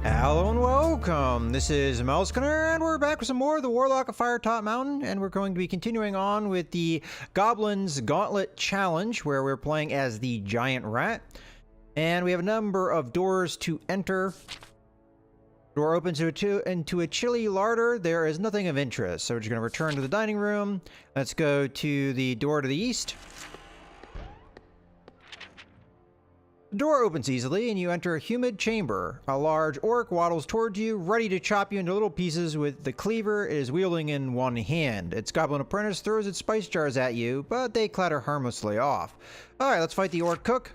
Hello and welcome. This is Melskiner, and we're back with some more of the Warlock of Firetop Mountain, and we're going to be continuing on with the Goblin's Gauntlet Challenge, where we're playing as the Giant Rat. And we have a number of doors to enter. Door opens into a chilly larder. There is nothing of interest, so we're just going to return to the dining room. Let's go to the door to the east. The door opens easily, and you enter a humid chamber. A large orc waddles towards you, ready to chop you into little pieces with the cleaver it is wielding in one hand. Its goblin apprentice throws its spice jars at you, but they clatter harmlessly off. Alright, let's fight the orc cook.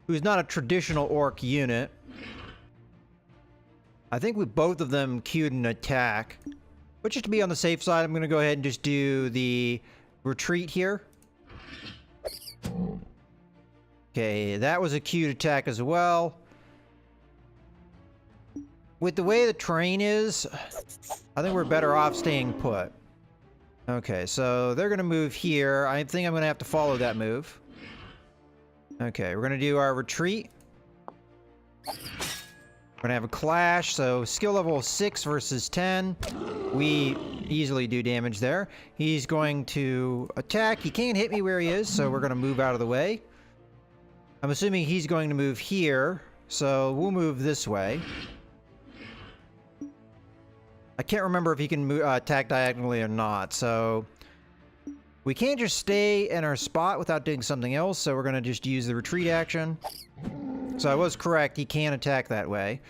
Who's not a traditional orc unit. I think with both of them queued an attack. But just to be on the safe side, I'm going to go ahead and just do the retreat here. Okay, that was a queued attack as well. With the way the terrain is, I think we're better off staying put. Okay, so they're going to move here. I think I'm going to have to follow that move. Okay, we're going to do our retreat. We're going to have a clash, so skill level 6 versus 10. We easily do damage there. He's going to attack. He can't hit me where he is, so we're going to move out of the way. I'm assuming he's going to move here, so we'll move this way. I can't remember if he can attack diagonally or not, so we can't just stay in our spot without doing something else, so we're going to just use the retreat action. So I was correct, he can attack that way.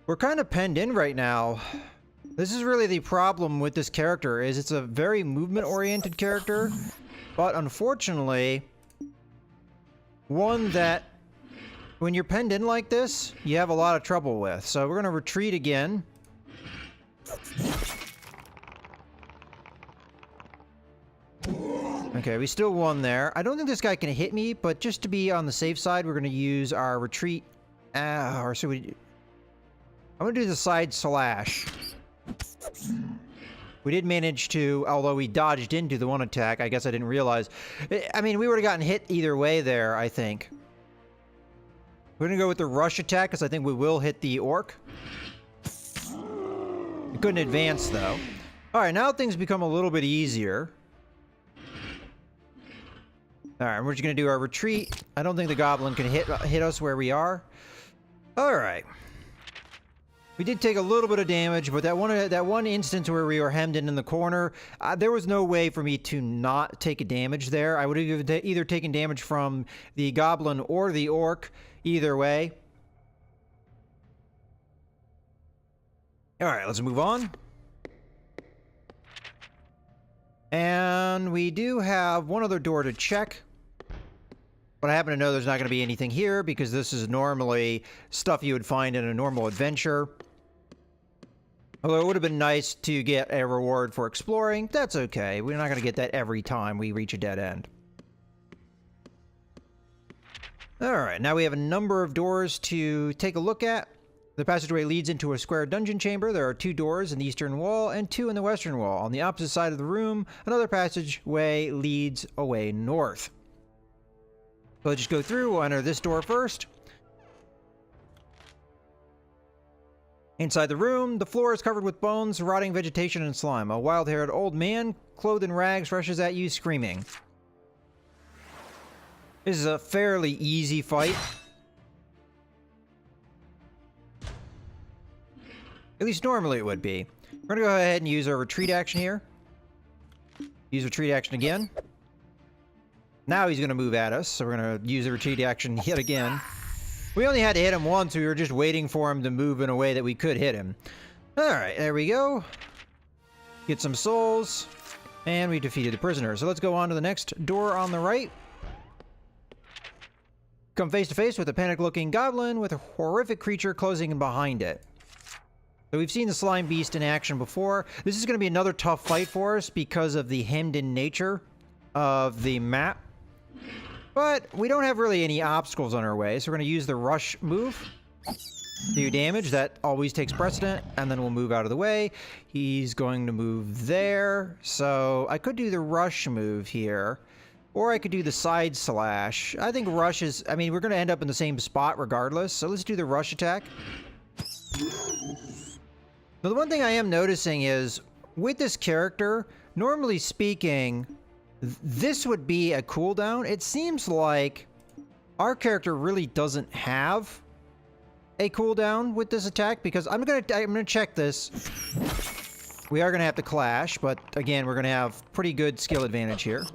We're kind of penned in right now. This is really the problem with this character, is it's a very movement-oriented character, but unfortunately, one that, when you're penned in like this, you have a lot of trouble with. So we're going to retreat again. Okay, we still won there. I don't think this guy can hit me, but just to be on the safe side, we're going to use our retreat. Or so we... I'm going to do the side slash. We did manage to, although we dodged into the one attack, I guess I didn't realize. I mean, we would have gotten hit either way there, I think. We're going to go with the rush attack, because I think we will hit the orc. We couldn't advance, though. Alright, now things become a little bit easier. Alright, we're just going to do our retreat. I don't think the goblin can hit us where we are. Alright. We did take a little bit of damage, but that one instance where we were hemmed in the corner, there was no way for me to not take a damage there. I would have either taken damage from the goblin or the orc, either way. Alright, let's move on. And we do have one other door to check. But I happen to know there's not going to be anything here, because this is normally stuff you would find in a normal adventure. Although it would have been nice to get a reward for exploring. That's okay. We're not going to get that every time we reach a dead end. Alright, now we have a number of doors to take a look at. The passageway leads into a square dungeon chamber. There are 2 doors in the eastern wall and 2 in the western wall. On the opposite side of the room, another passageway leads away north. So let's just go through. We'll enter this door first. Inside the room, the floor is covered with bones, rotting vegetation, and slime. A wild-haired old man, clothed in rags, rushes at you, screaming. This is a fairly easy fight. At least normally it would be. We're going to go ahead and use our retreat action here. Use retreat action again. Now he's going to move at us, so we're going to use the retreat action yet again. We only had to hit him once, we were just waiting for him to move in a way that we could hit him. Alright, there we go. Get some souls. And we defeated the prisoner. So let's go on to the next door on the right. Come face to face with a panic-looking goblin with a horrific creature closing in behind it. So we've seen the slime beast in action before. This is going to be another tough fight for us because of the hemmed-in nature of the map. But we don't have really any obstacles on our way, so we're going to use the rush move. Do damage, that always takes precedent, and then we'll move out of the way. He's going to move there, so I could do the rush move here. Or I could do the side slash. I think rush is... I mean, we're going to end up in the same spot regardless. So let's do the rush attack. Now, the one thing I am noticing is, with this character, normally speaking, this would be a cooldown. It seems like our character really doesn't have a cooldown with this attack, because I'm gonna check this. We are gonna have to clash, but again, we're gonna have pretty good skill advantage here.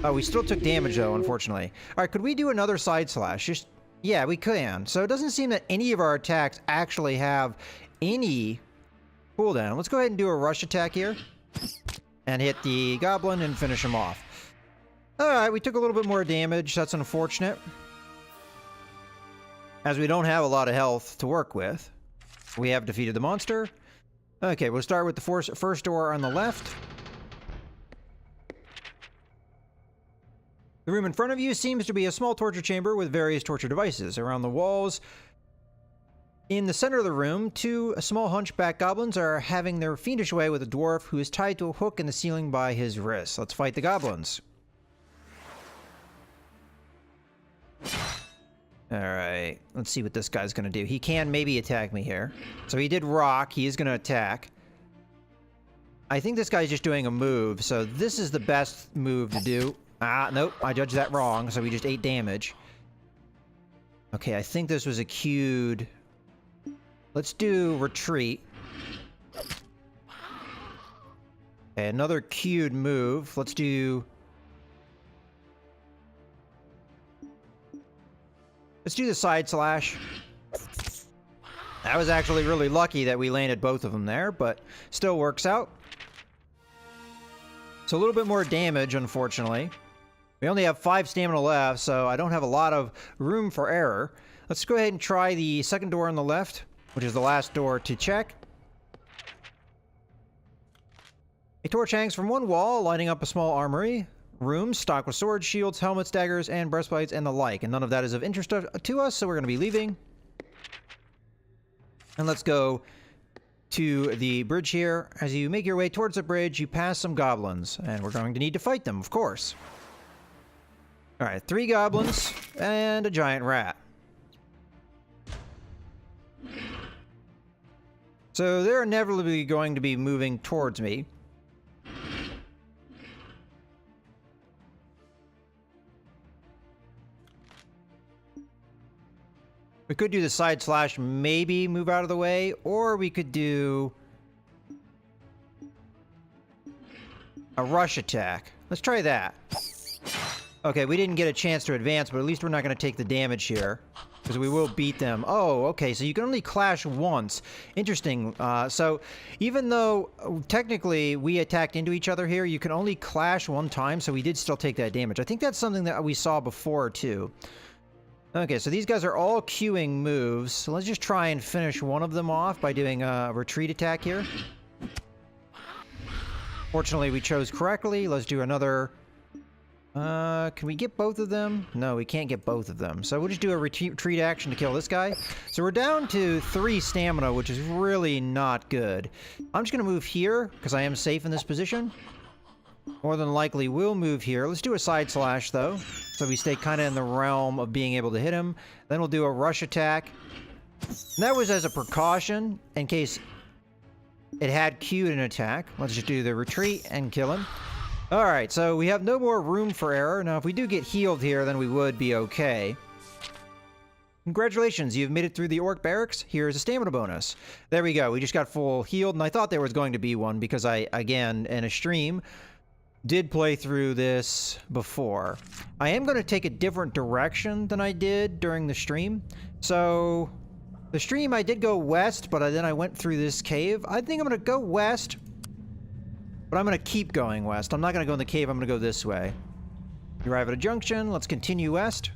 Oh, we still took damage though, unfortunately. All right, could we do another side slash? Just, yeah, we can. So it doesn't seem that any of our attacks actually have any cooldown. Let's go ahead and do a rush attack here and hit the goblin and finish him off. All right, we took a little bit more damage. That's unfortunate, as we don't have a lot of health to work with. We have defeated the monster. Okay, we'll start with the first door on the left. The room in front of you seems to be a small torture chamber with various torture devices. Around the walls, in the center of the room, two small hunchback goblins are having their fiendish way with a dwarf who is tied to a hook in the ceiling by his wrist. Let's fight the goblins. Alright, let's see what this guy's gonna do. He can maybe attack me here. So he did rock, he is gonna attack. I think this guy's just doing a move, so this is the best move to do. Ah, nope, I judged that wrong, so we just ate damage. Okay, I think this was a queued... Let's do retreat. Okay, another queued move. Let's do the side slash. That was actually really lucky that we landed both of them there, but still works out. So a little bit more damage, unfortunately. We only have 5 stamina left, so I don't have a lot of room for error. Let's go ahead and try the second door on the left, which is the last door to check. A torch hangs from one wall, lighting up a small armory room stocked with swords, shields, helmets, daggers, and breastplates, and the like. And none of that is of interest to us, so we're going to be leaving. And let's go to the bridge here. As you make your way towards the bridge, you pass some goblins, and we're going to need to fight them, of course. Alright, 3 goblins and a giant rat. So they're inevitably going to be moving towards me. We could do the side slash, maybe move out of the way, or we could do a rush attack. Let's try that. Okay, we didn't get a chance to advance, but at least we're not going to take the damage here, because we will beat them. Oh, okay, so you can only clash once. Interesting. So even though technically we attacked into each other here, you can only clash one time, so we did still take that damage. I think that's something that we saw before, too. Okay, so these guys are all queuing moves. So let's just try and finish one of them off by doing a retreat attack here. Fortunately, we chose correctly. Let's do another... can we get both of them? No, we can't get both of them. So we'll just do a retreat action to kill this guy. So we're down to 3 stamina, which is really not good. I'm just going to move here, because I am safe in this position. More than likely, we'll move here. Let's do a side slash, though, so we stay kind of in the realm of being able to hit him. Then we'll do a rush attack. And that was as a precaution, in case it had queued an attack. Let's just do the retreat and kill him. Alright, so we have no more room for error. Now, if we do get healed here, then we would be okay. Congratulations, you've made it through the orc barracks. Here's a stamina bonus. There we go, we just got full healed, and I thought there was going to be one because I, again, in a stream, did play through this before. I am going to take a different direction than I did during the stream. So, the stream I did go west, but then I went through this cave. I think I'm going to go west, but I'm going to keep going west. I'm not going to go in the cave, I'm going to go this way. You arrive at a junction, let's continue west.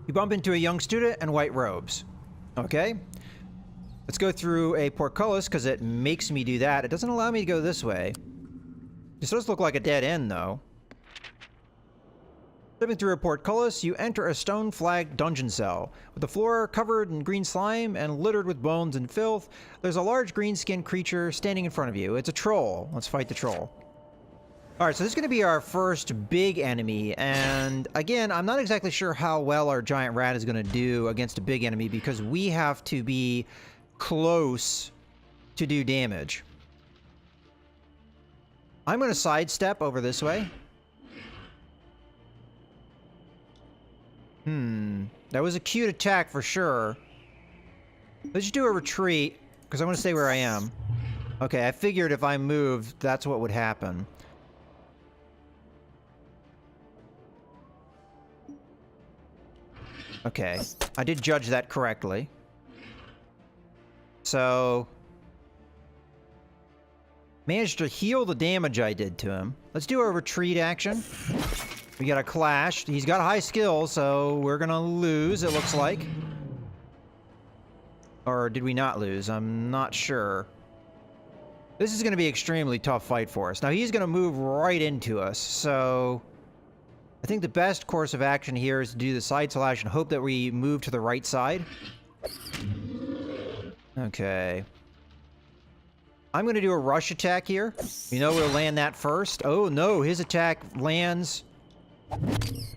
You bump into a young student in white robes. Okay. Let's go through a portcullis, because it makes me do that. It doesn't allow me to go this way. This does look like a dead end, though. Stepping through a portcullis, you enter a stone-flagged dungeon cell. With the floor covered in green slime and littered with bones and filth, there's a large green-skinned creature standing in front of you. It's a troll. Let's fight the troll. Alright, so this is going to be our first big enemy, and again, I'm not exactly sure how well our giant rat is going to do against a big enemy because we have to be close to do damage. I'm going to sidestep over this way. That was a cute attack for sure. Let's just do a retreat, because I'm going to stay where I am. Okay, I figured if I moved, that's what would happen. Okay, I did judge that correctly. So... managed to heal the damage I did to him. Let's do a retreat action. We got a clash. He's got high skill, so we're gonna lose, it looks like. Or did we not lose? I'm not sure. This is gonna be an extremely tough fight for us. Now he's gonna move right into us, so... I think the best course of action here is to do the side slash and hope that we move to the right side. Okay. I'm going to do a rush attack here. We know we'll land that first. Oh no, his attack lands.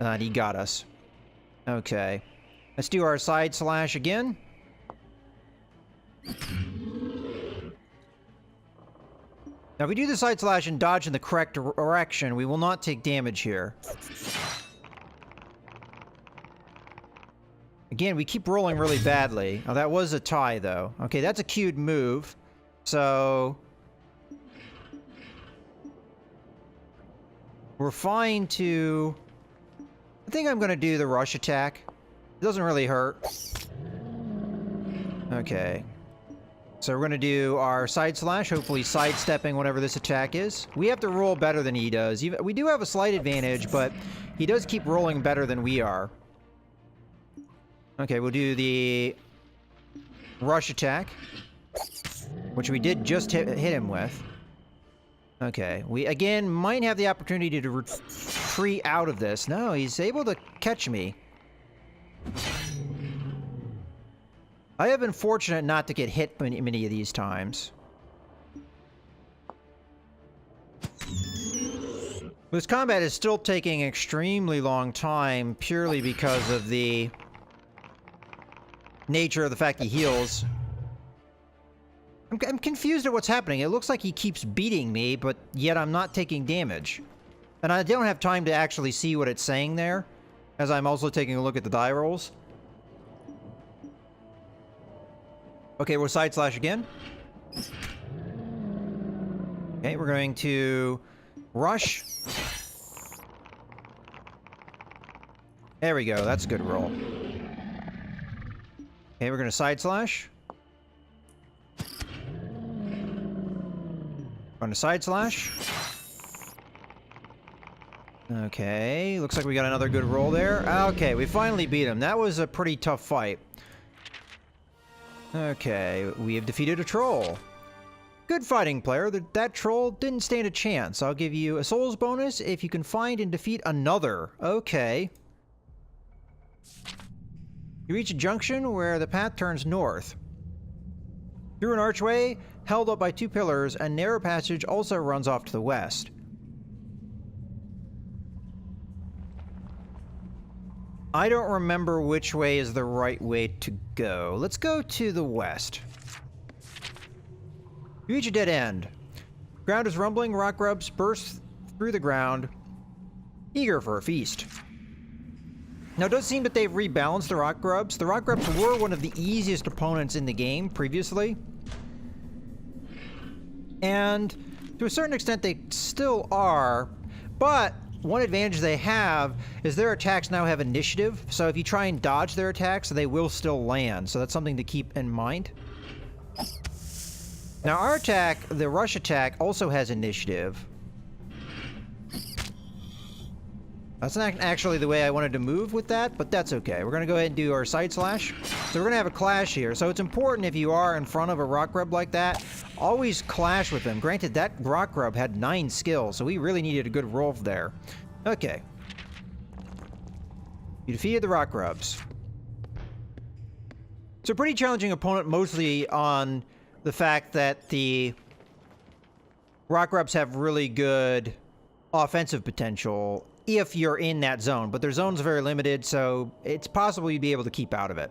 And he got us. Okay. Let's do our side slash again. Now if we do the side slash and dodge in the correct direction, we will not take damage here. Again, we keep rolling really badly. Oh, that was a tie though. Okay, that's a queued move. So... we're fine to... I think I'm going to do the rush attack. It doesn't really hurt. Okay. So we're going to do our side slash, hopefully sidestepping whatever this attack is. We have to roll better than he does. We do have a slight advantage, but he does keep rolling better than we are. Okay, we'll do the rush attack, which we did just hit him with. Okay, we again might have the opportunity to retreat out of this. No, he's able to catch me. I have been fortunate not to get hit many of these times. This combat is still taking an extremely long time purely because of the nature of the fact he heals. I'm confused at what's happening. It looks like he keeps beating me, but yet I'm not taking damage. And I don't have time to actually see what it's saying there, as I'm also taking a look at the die rolls. Okay, we'll side slash again. Okay, we're going to rush. There we go, that's a good roll. Okay, we're going to side slash. On a side slash. Okay, looks like we got another good roll there. Okay, we finally beat him. That was a pretty tough fight. Okay, we have defeated a troll. Good fighting, player. That troll didn't stand a chance. I'll give you a souls bonus if you can find and defeat another. Okay. You reach a junction where the path turns north. Through an archway, held up by two pillars, a narrow passage also runs off to the west. I don't remember which way is the right way to go. Let's go to the west. You reach a dead end. Ground is rumbling, rock grubs burst through the ground, eager for a feast. Now, it does seem that they've rebalanced the rock grubs. The rock grubs were one of the easiest opponents in the game previously. And to a certain extent, they still are. But one advantage they have is their attacks now have initiative. So if you try and dodge their attacks, they will still land. So that's something to keep in mind. Now, our attack, the rush attack, also has initiative. That's not actually the way I wanted to move with that, but that's okay. We're going to go ahead and do our side slash. So we're going to have a clash here. So it's important if you are in front of a rock grub like that, always clash with them. Granted, that rock grub had 9 skills, so we really needed a good roll there. Okay. You defeated the rock grubs. It's a pretty challenging opponent, mostly on the fact that the rock grubs have really good offensive potential if you're in that zone, but their zone's very limited, so it's possible you'd be able to keep out of it.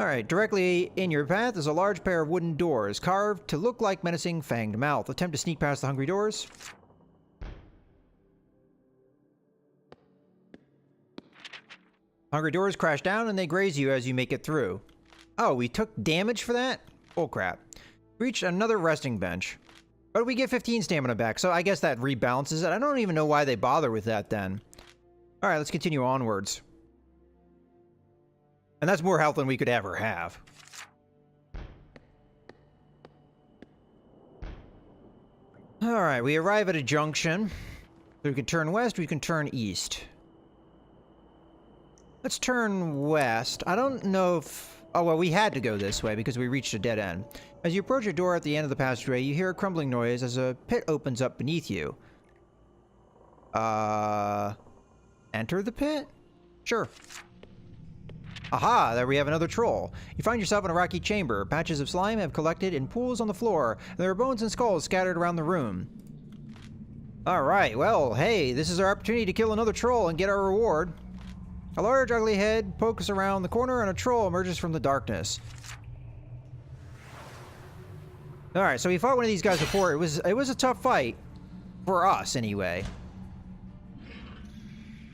Alright, directly in your path is a large pair of wooden doors, carved to look like menacing fanged mouth. Attempt to sneak past the hungry doors. Hungry doors crash down and they graze you as you make it through. Oh, we took damage for that? Oh crap. Reached another resting bench. But we get 15 stamina back, so I guess that rebalances it. I don't even know why they bother with that then. Alright, let's continue onwards. And that's more health than we could ever have. Alright, we arrive at a junction. So we can turn west, we can turn east. Let's turn west. I don't know if... Oh, well, we had to go this way because we reached a dead end. As you approach a door at the end of the passageway, you hear a crumbling noise as a pit opens up beneath you. Enter the pit? Sure. Aha, there we have another troll. You find yourself in a rocky chamber. Patches of slime have collected in pools on the floor, and there are bones and skulls scattered around the room. Alright, well, hey, this is our opportunity to kill another troll and get our reward. A large, ugly head pokes around the corner, and a troll emerges from the darkness. Alright, so we fought one of these guys before. It was a tough fight. For us, anyway.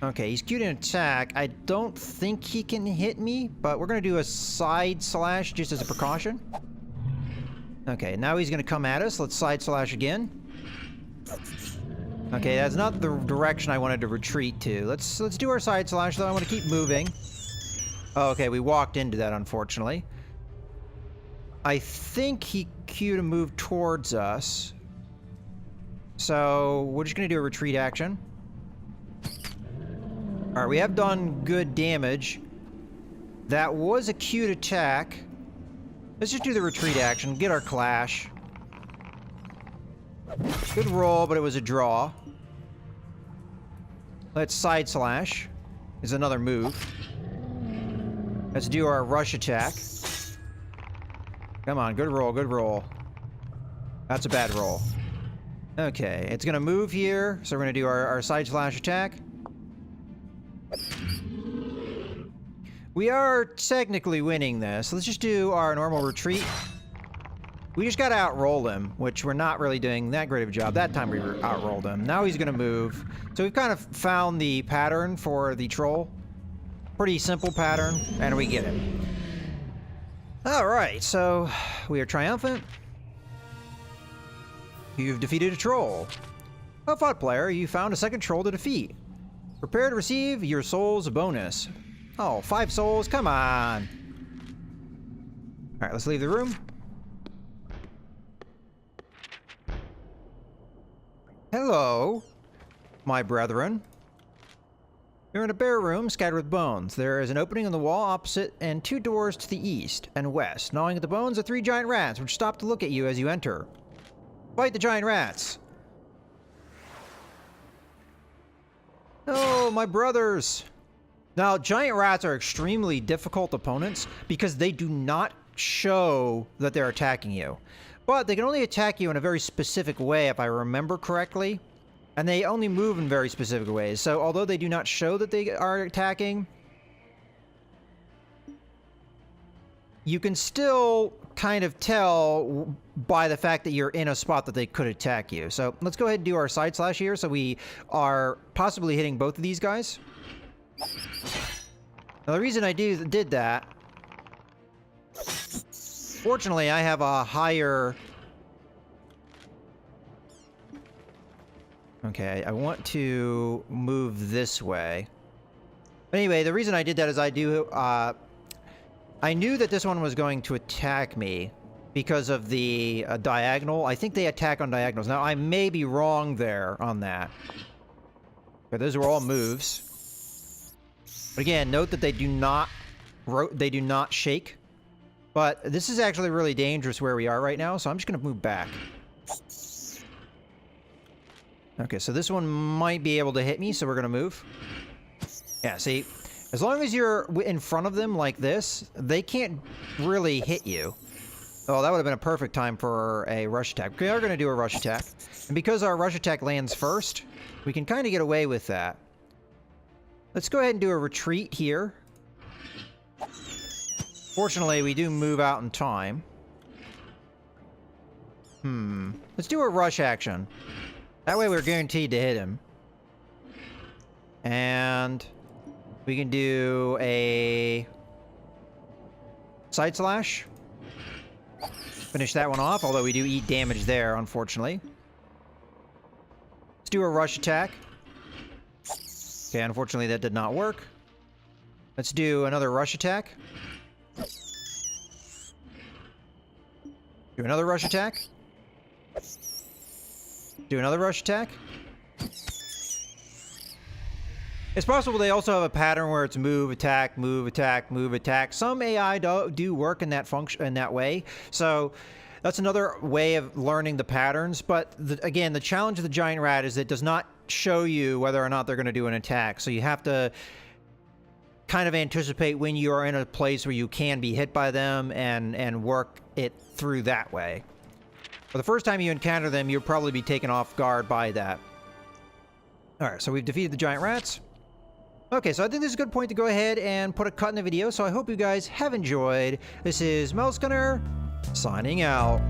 Okay, he's cute in attack. I don't think he can hit me, but we're gonna do a side slash just as a precaution. Okay, now he's gonna come at us. Let's side slash again. Okay, that's not the direction I wanted to retreat to. Let's do our side slash, though. I want to keep moving. Oh, okay, we walked into that, unfortunately. I think he queued to move towards us. So, we're just going to do a retreat action. Alright, we have done good damage. That was a cute attack. Let's just do the retreat action, get our clash. Good roll, but it was a draw. Let's side slash. Is another move. Let's do our rush attack. Come on, good roll, good roll. That's a bad roll. Okay, it's gonna move here, so we're gonna do our side slash attack. We are technically winning this. Let's just do our normal retreat. We just gotta outroll him, which we're not really doing that great of a job. That time we outrolled him. Now he's gonna move. So we've kind of found the pattern for the troll. Pretty simple pattern, and we get him. Alright, so we are triumphant. You've defeated a troll. Well fought, player. You found a second troll to defeat. Prepare to receive your soul's bonus. Oh, 5 souls? Come on! Alright, let's leave the room. Hello, my brethren. You're in a bare room scattered with bones. There is an opening in the wall opposite and 2 doors to the east and west. Gnawing at the bones are 3 giant rats, which stop to look at you as you enter. Fight the giant rats! Oh, my brothers! Now, giant rats are extremely difficult opponents because they do not show that they're attacking you. But they can only attack you in a very specific way, if I remember correctly. And they only move in very specific ways. So, although they do not show that they are attacking, you can still kind of tell by the fact that you're in a spot that they could attack you. So, let's go ahead and do our side slash here. So, we are possibly hitting both of these guys. Now, the reason I did that... Fortunately, I have a higher... Okay, I want to move this way. But anyway, the reason I did that is I knew that this one was going to attack me because of the diagonal. I think they attack on diagonals. Now, I may be wrong there on that. But those are all moves. But again, note that they do not shake. But this is actually really dangerous where we are right now, so I'm just going to move back. Okay, so this one might be able to hit me, so we're going to move. Yeah, see? As long as you're in front of them like this, they can't really hit you. Oh, that would have been a perfect time for a rush attack. We are going to do a rush attack. And because our rush attack lands first, we can kind of get away with that. Let's go ahead and do a retreat here. Fortunately, we do move out in time. Let's do a rush action. That way we're guaranteed to hit him. And we can do a side slash. Finish that one off, although we do eat damage there, unfortunately. Let's do a rush attack. Okay, unfortunately that did not work. Let's do another rush attack. Do another rush attack. Do another rush attack. It's possible they also have a pattern where it's move, attack, move, attack, move, attack. Some AI do work in that function, in that way. So that's another way of learning the patterns. But again, the challenge of the giant rat is it does not show you whether or not they're going to do an attack. So you have to kind of anticipate when you are in a place where you can be hit by them and work it through that way. For the first time you encounter them, you'll probably be taken off guard by that. All right, so we've defeated the giant rats. Okay, so I think this is a good point to go ahead and put a cut in the video, so I hope you guys have enjoyed. This is Mouse Gunner, signing out.